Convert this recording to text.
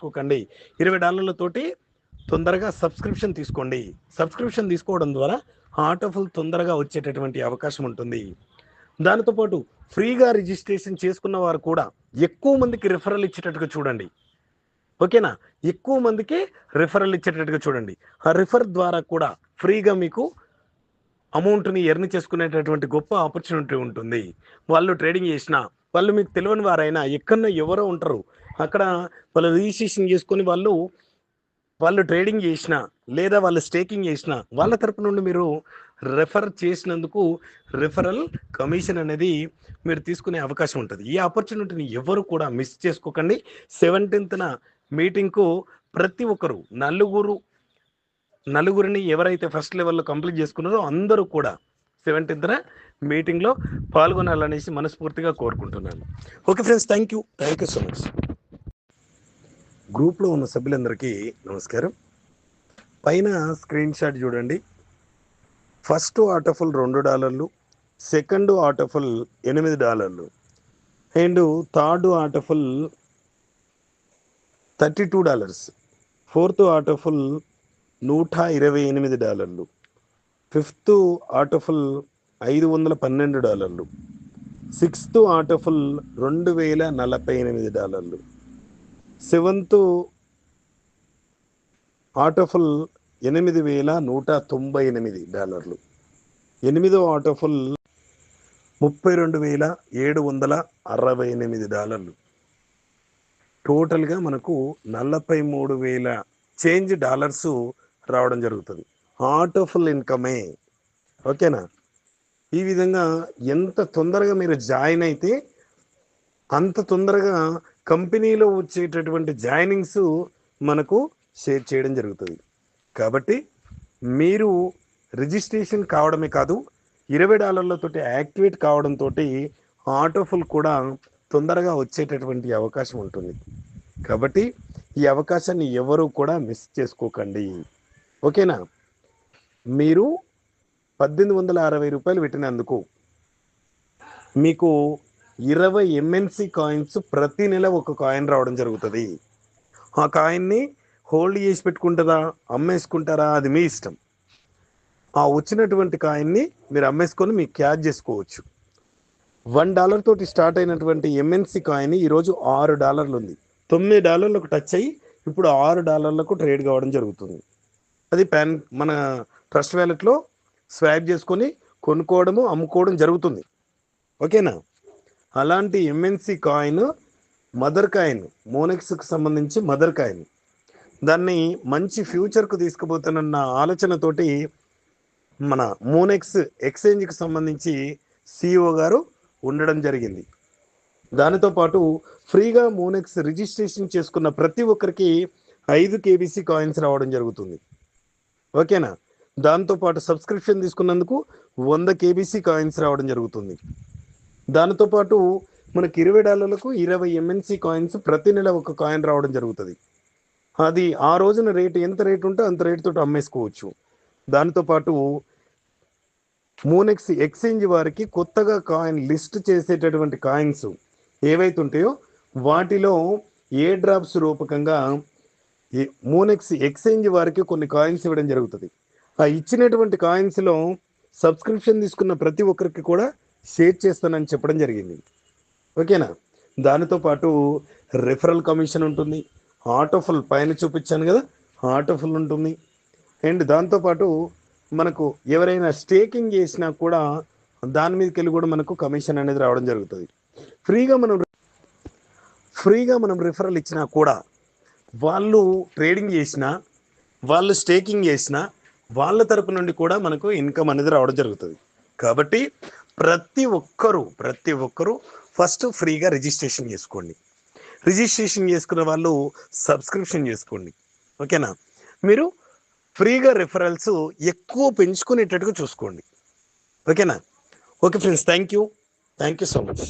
చేసుకోకండి. $20 తొందరగా సబ్స్క్రిప్షన్ తీసుకోండి. సబ్స్క్రిప్షన్ తీసుకోవడం ద్వారా ఆటోఫుల్ తొందరగా వచ్చేటటువంటి అవకాశం ఉంటుంది. దానితో పాటు ఫ్రీగా రిజిస్ట్రేషన్ చేసుకున్న వారు కూడా ఎక్కువ మందికి రిఫరల్ ఇచ్చేటట్టుగా చూడండి. ఓకేనా? ఎక్కువ మందికి రిఫరల్ ఇచ్చేటట్టుగా చూడండి. ఆ రిఫర్ ద్వారా కూడా ఫ్రీగా మీకు అమౌంట్‌ని ఎర్న్ చేసుకునేటటువంటి గొప్ప ఆపర్చునిటీ ఉంటుంది. వాళ్ళు ట్రేడింగ్ చేసినా, వాళ్ళు మీకు తెలియని వారైనా ఎక్కడనో ఎవరో ఉంటారు. అక్కడ వాళ్ళు రిజిస్ట్రేషన్ చేసుకొని వాళ్ళు ట్రేడింగ్ చేసినా, లేదా వాళ్ళు స్టేకింగ్ చేసినా, వాళ్ళ తరపు నుండి మీరు రెఫర్ చేసినందుకు రిఫరల్ కమిషన్ అనేది మీరు తీసుకునే అవకాశం ఉంటుంది. ఈ ఆపర్చునిటీని ఎవరు కూడా మిస్ చేసుకోకండి. 17న మీటింగ్‌కు ప్రతి ఒక్కరు నలుగురిని ఎవరైతే ఫస్ట్ లెవెల్‌లో కంప్లీట్ చేసుకున్నారో అందరూ కూడా 17న మీటింగ్‌లో పాల్గొనాలనేసి మనస్ఫూర్తిగా కోరుకుంటున్నాను. Okay friends, thank you so much. గ్రూప్లో ఉన్న సభ్యులందరికీ నమస్కారం. పైన స్క్రీన్ షాట్ చూడండి. First autopool $2, second autopool $8 and third autopool $32, fourth autopool $128, fifth autopool $512, sixth autopool $2048, seventh autopool $8198, ఎనిమిదో ఆటోఫుల్ $32,768. టోటల్గా మనకు 43,000 చేంజ్ డాలర్స్ రావడం జరుగుతుంది. ఆటోఫుల్ ఇన్కమే. ఓకేనా? ఈ విధంగా ఎంత తొందరగా మీరు జాయిన్ అయితే అంత తొందరగా కంపెనీలో వచ్చేటటువంటి జాయినింగ్స్ మనకు షేర్ చేయడం జరుగుతుంది. కాబట్టి మీరు రిజిస్ట్రేషన్ కావడమే కాదు, $20 యాక్టివేట్ కావడంతో ఆటోఫుల్ కూడా తొందరగా వచ్చేటటువంటి అవకాశం ఉంటుంది. కాబట్టి ఈ అవకాశాన్ని ఎవరు కూడా మిస్ చేసుకోకండి. ఓకేనా? మీరు $1860 పెట్టినందుకు మీకు 20 MNC కాయిన్స్ ప్రతి నెల ఒక కాయిన్ రావడం జరుగుతుంది. ఆ కాయిన్ని హోల్డ్ చేసి పెట్టుకుంటారా, అమ్మేసుకుంటారా, అది మీ ఇష్టం. ఆ వచ్చినటువంటి కాయిన్ని మీరు అమ్మేసుకొని మీకు క్యాష్ చేసుకోవచ్చు. $1 తోటి స్టార్ట్ అయినటువంటి MNC కాయిన్ ఈరోజు $6 ఉంది. $9 టచ్ అయ్యి ఇప్పుడు $6 ట్రేడ్ కావడం జరుగుతుంది. అది మన ట్రస్ట్ వ్యాలెట్లో స్వాప్ చేసుకొని కొనుక్కోవడము, అమ్ముకోవడం జరుగుతుంది. ఓకేనా? అలాంటి MNC కాయిన్ మదర్ కాయిన్, మోనెక్స్కి సంబంధించి మదర్ కాయిన్, దాన్ని మంచి ఫ్యూచర్కు తీసుకుపోతున్న ఆలోచనతోటి మన మోనెక్స్ ఎక్స్చేంజ్కి సంబంధించి CEO గారు ఉండడం జరిగింది. దానితో పాటు ఫ్రీగా మోనెక్స్ రిజిస్ట్రేషన్ చేసుకున్న ప్రతి ఒక్కరికి 5 KBC కాయిన్స్ రావడం జరుగుతుంది. ఓకేనా? దాంతోపాటు సబ్స్క్రిప్షన్ తీసుకున్నందుకు 100 KBC కాయిన్స్ రావడం జరుగుతుంది. దానితో పాటు మనకి $20కు 20 MNC కాయిన్స్ ప్రతి నెల ఒక కాయిన్ రావడం జరుగుతుంది. అది ఆ రోజున రేటు ఎంత రేటు ఉంటే అంత రేటుతో అమ్మేసుకోవచ్చు. దానితో పాటు మోనెక్స్ ఎక్స్చేంజ్ వారికి కొత్తగా కాయిన్ లిస్ట్ చేసేటటువంటి కాయిన్స్ ఏవైతే ఉంటాయో వాటిలో ఏ డ్రాప్స్ రూపకంగా మోనెక్స్ ఎక్స్చేంజ్ వారికి కొన్ని కాయిన్స్ ఇవ్వడం జరుగుతుంది. ఆ ఇచ్చినటువంటి కాయిన్స్లో సబ్స్క్రిప్షన్ తీసుకున్న ప్రతి ఒక్కరికి కూడా షేర్ చేస్తానని చెప్పడం జరిగింది. ఓకేనా? దానితో పాటు రిఫరల్ కమిషన్ ఉంటుంది. ఆటోఫుల్ పైన చూపించాను కదా, ఆటోఫుల్ ఉంటుంది. అండ్ దాంతోపాటు మనకు ఎవరైనా స్టేకింగ్ చేసినా కూడా దాని మీదకి వెళ్ళి కూడా మనకు కమిషన్ అనేది రావడం జరుగుతుంది. ఫ్రీగా మనం రిఫరల్ ఇచ్చినా కూడా వాళ్ళు ట్రేడింగ్ చేసినా, వాళ్ళు స్టేకింగ్ చేసినా వాళ్ళ తరపు నుండి కూడా మనకు ఇన్కమ్ అనేది రావడం జరుగుతుంది. కాబట్టి ప్రతి ఒక్కరూ ఫస్ట్ ఫ్రీగా రిజిస్ట్రేషన్ చేసుకోండి. రిజిస్ట్రేషన్ చేసుకున్న వాళ్ళు సబ్స్క్రిప్షన్ చేసుకోండి. ఓకేనా? మీరు ఫ్రీగా రిఫరల్స్ ఎక్కువ పెంచుకునేటట్టుగా చూసుకోండి. ఓకేనా? Okay friends, thank you so much.